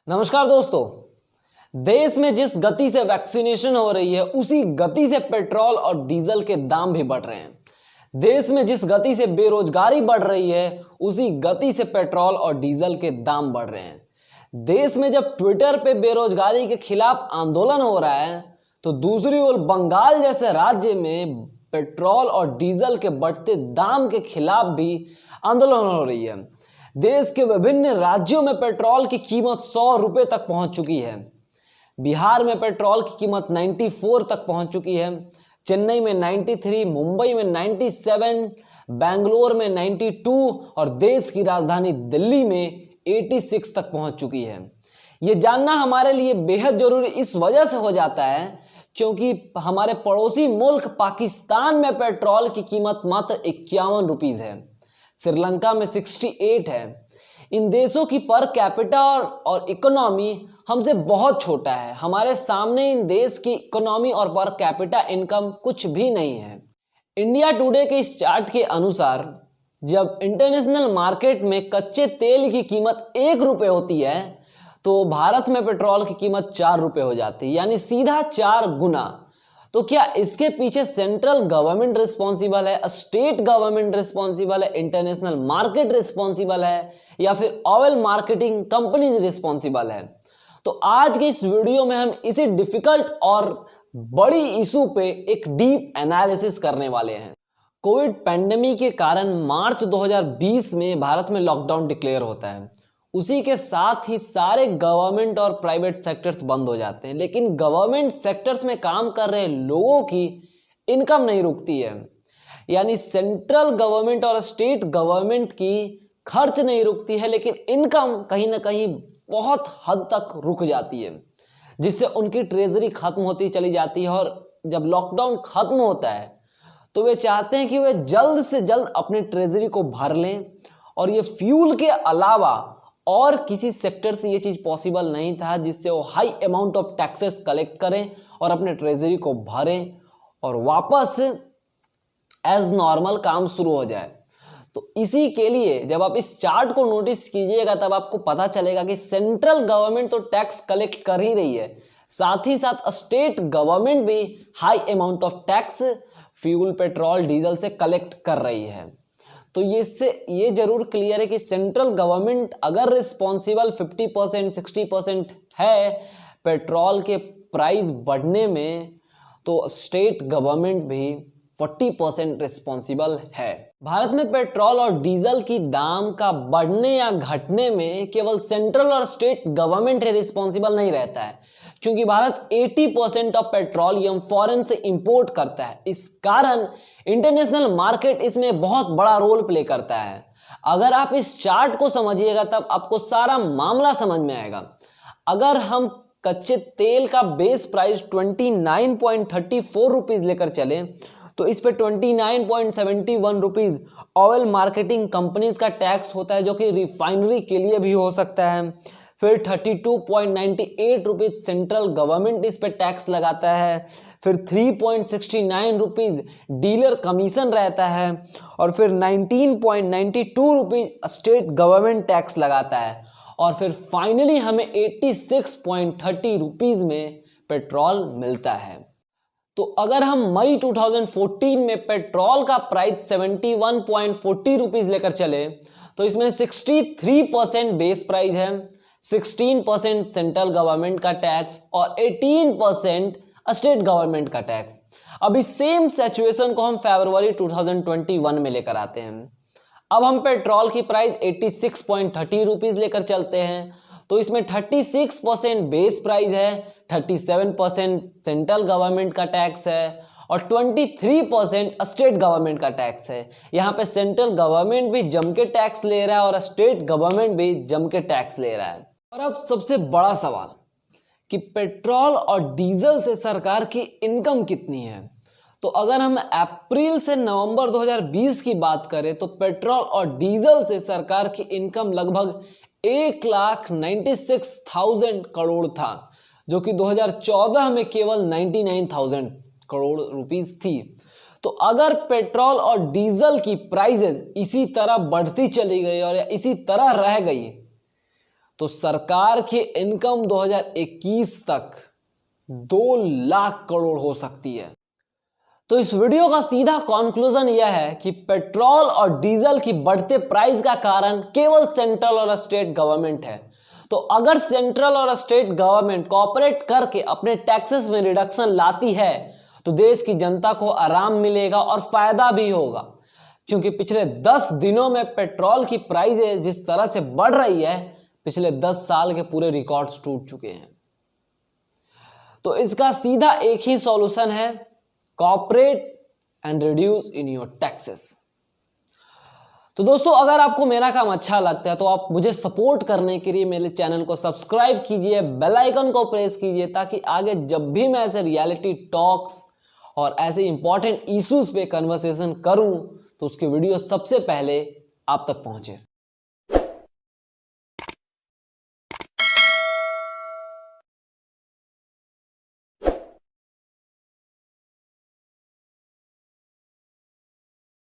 नमस्कार दोस्तों। देश में जिस गति से वैक्सीनेशन हो रही है उसी गति से पेट्रोल और डीजल के दाम भी बढ़ रहे हैं। देश में जिस गति से बेरोजगारी बढ़ रही है उसी गति से पेट्रोल और डीजल के दाम बढ़ रहे हैं। देश में जब ट्विटर पे बेरोजगारी के खिलाफ आंदोलन हो रहा है तो दूसरी ओर बंगाल जैसे राज्य में पेट्रोल और डीजल के बढ़ते दाम के खिलाफ भी आंदोलन हो रही है। देश के विभिन्न राज्यों में पेट्रोल की कीमत 100 रुपये तक पहुंच चुकी है। बिहार में पेट्रोल की कीमत 94 तक पहुंच चुकी है, चेन्नई में 93, मुंबई में 97, बेंगलोर में 92 और देश की राजधानी दिल्ली में 86 तक पहुंच चुकी है। ये जानना हमारे लिए बेहद जरूरी इस वजह से हो जाता है क्योंकि हमारे पड़ोसी मुल्क पाकिस्तान में पेट्रोल की कीमत मात्र 51 रुपीज है, श्रीलंका में 68 है। इन देशों की पर कैपिटा और इकोनॉमी हमसे बहुत छोटा है। हमारे सामने इन देश की इकोनॉमी और पर कैपिटा इनकम कुछ भी नहीं है। इंडिया टुडे के इस चार्ट के अनुसार जब इंटरनेशनल मार्केट में कच्चे तेल की कीमत 1 रुपये होती है तो भारत में पेट्रोल की कीमत 4 रुपये हो जाती है, यानी सीधा 4 गुना। तो क्या इसके पीछे सेंट्रल गवर्नमेंट रिस्पॉन्सिबल है, स्टेट गवर्नमेंट रिस्पॉन्सिबल है, इंटरनेशनल मार्केट रिस्पॉन्सिबल है या फिर ऑयल मार्केटिंग कंपनीज रिस्पॉन्सिबल है? तो आज के इस वीडियो में हम इसी डिफिकल्ट और बड़ी इशू पे एक डीप एनालिसिस करने वाले हैं। कोविड पैंडेमिक के कारण मार्च 2020 में भारत में लॉकडाउन डिक्लेयर होता है। उसी के साथ ही सारे गवर्नमेंट और प्राइवेट सेक्टर्स बंद हो जाते हैं, लेकिन गवर्नमेंट सेक्टर्स में काम कर रहे लोगों की इनकम नहीं रुकती है। यानी सेंट्रल गवर्नमेंट और स्टेट गवर्नमेंट की खर्च नहीं रुकती है, लेकिन इनकम कहीं ना कहीं बहुत हद तक रुक जाती है, जिससे उनकी ट्रेजरी खत्म होती चली जाती है। और जब लॉकडाउन खत्म होता है तो वे चाहते हैं कि वे जल्द से जल्द अपनी ट्रेजरी को भर लें, और ये फ्यूल के अलावा और किसी सेक्टर से ये चीज़ पॉसिबल नहीं था जिससे वो high amount of taxes collect करें और अपने ट्रेजरी को भरें और वापस एज नॉर्मल काम शुरू हो जाए। तो इसी के लिए जब आप इस चार्ट को नोटिस कीजिएगा तब आपको पता चलेगा कि सेंट्रल गवर्नमेंट तो टैक्स कलेक्ट कर ही रही है, साथ ही साथ स्टेट गवर्नमेंट भी high amount of tax fuel petrol diesel से कलेक्ट कर रही है। तो इससे ये जरूर क्लियर है कि सेंट्रल गवर्नमेंट अगर रिस्पॉन्सिबल 50% 60% है पेट्रोल के प्राइस बढ़ने में, तो स्टेट गवर्नमेंट भी 40% रिस्पॉन्सिबल है। भारत में पेट्रोल और डीजल की दाम का बढ़ने या घटने में केवल सेंट्रल और स्टेट गवर्नमेंट ही रिस्पॉन्सिबल नहीं रहता है, क्योंकि भारत 80% ऑफ पेट्रोलियम फॉरेन से इंपोर्ट करता है। इस कारण इंटरनेशनल मार्केट इसमें बहुत बड़ा रोल प्ले करता है। अगर आप इस चार्ट को समझिएगा तब आपको सारा मामला समझ में आएगा। अगर हम कच्चे तेल का बेस प्राइस 29.34 रुपीज लेकर चले तो इस पे 29.71 रुपीज ऑयल मार्केटिंग कंपनीज का टैक्स होता है, जो कि रिफाइनरी के लिए भी हो सकता है। फिर 32.98 रुपीज सेंट्रल गवर्नमेंट इस पे टैक्स लगाता है। फिर 3.69 रुपीज डीलर कमीशन रहता है और फिर 19.92 रुपीज स्टेट गवर्नमेंट टैक्स लगाता है और फिर फाइनली हमें 86.30 रुपीज में पेट्रोल मिलता है। तो अगर हम मई 2014 में पेट्रोल का प्राइस 71.40 रुपीज लेकर चले तो इसमें 63% बेस प्राइस है, 16% सेंट्रल गवर्नमेंट का टैक्स और 18% स्टेट गवर्नमेंट का टैक्स। अभी सेम सिचुएशन को हम फरवरी 2021 में लेकर आते हैं। अब हम पेट्रोल की प्राइस 86.30 रुपीज लेकर चलते हैं तो इसमें 36% बेस प्राइस है, 37% सेंट्रल गवर्नमेंट का टैक्स है और 23% स्टेट गवर्नमेंट का टैक्स है। यहाँ पे सेंट्रल गवर्नमेंट भी जम के टैक्स ले रहा है और स्टेट गवर्नमेंट भी जम के टैक्स ले रहा है। और अब सबसे बड़ा सवाल कि पेट्रोल और डीजल से सरकार की इनकम कितनी है। तो अगर हम अप्रैल से नवंबर 2020 की बात करें तो पेट्रोल और डीजल से सरकार की इनकम लगभग 1,96,000 करोड़ था, जो कि 2014 में केवल 99,000 करोड़ रुपीस थी। तो अगर पेट्रोल और डीजल की प्राइसेस इसी तरह बढ़ती चली गई और इसी तरह रह गई तो सरकार की इनकम 2021 तक 2 लाख करोड़ हो सकती है। तो इस वीडियो का सीधा कंक्लूजन यह है कि पेट्रोल और डीजल की बढ़ते प्राइस का कारण केवल सेंट्रल और स्टेट गवर्नमेंट है। तो अगर सेंट्रल और स्टेट गवर्नमेंट कोऑपरेट करके अपने टैक्सेस में रिडक्शन लाती है तो देश की जनता को आराम मिलेगा और फायदा भी होगा, क्योंकि पिछले 10 दिनों में पेट्रोल की प्राइस जिस तरह से बढ़ रही है, पिछले 10 साल के पूरे रिकॉर्ड्स टूट चुके हैं। तो इसका सीधा एक ही सॉल्यूशन है, corporate and reduce in your taxes. तो दोस्तों, अगर आपको मेरा काम अच्छा लगता है तो आप मुझे सपोर्ट करने के लिए मेरे चैनल को सब्सक्राइब कीजिए, बेल आइकन को प्रेस कीजिए, ताकि आगे जब भी मैं ऐसे रियलिटी टॉक्स और ऐसे इंपॉर्टेंट इश्यूज पे कन्वर्सेशन करूं तो उसकी वीडियो सबसे पहले आप तक पहुंचे।